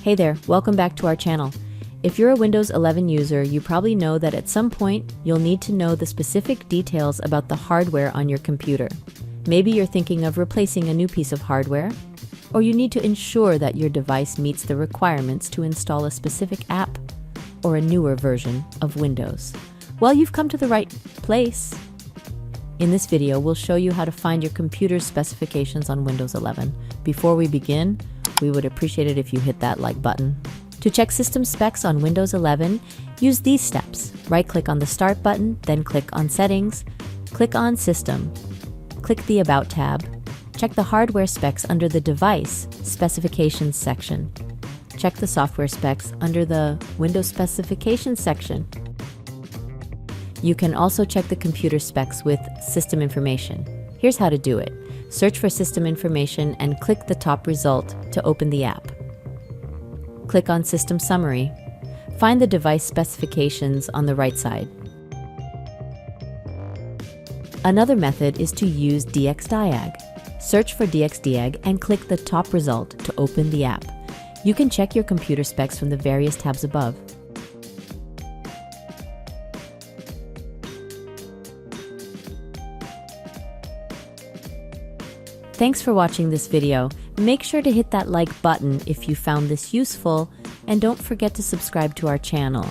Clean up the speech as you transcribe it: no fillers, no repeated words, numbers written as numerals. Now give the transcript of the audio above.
Hey there, welcome back to our channel. If you're a Windows 11 user, you probably know that at some point, you'll need to know the specific details about the hardware on your computer. Maybe you're thinking of replacing a new piece of hardware, or you need to ensure that your device meets the requirements to install a specific app or a newer version of Windows. Well, you've come to the right place. In this video, we'll show you how to find your computer's specifications on Windows 11. Before we begin, we would appreciate it if you hit that like button. To check system specs on Windows 11, use these steps. Right-click on the Start button, then click on Settings, click on System, click the About tab, check the hardware specs under the Device Specifications section, check the software specs under the Windows Specifications section. You can also check the computer specs with System Information. Here's how to do it. Search for System Information and click the top result to open the app. Click on System Summary. Find the device specifications on the right side. Another method is to use dxdiag. Search for dxdiag and click the top result to open the app. You can check your computer specs from the various tabs above. Thanks for watching this video. Make sure to hit that like button if you found this useful, and don't forget to subscribe to our channel.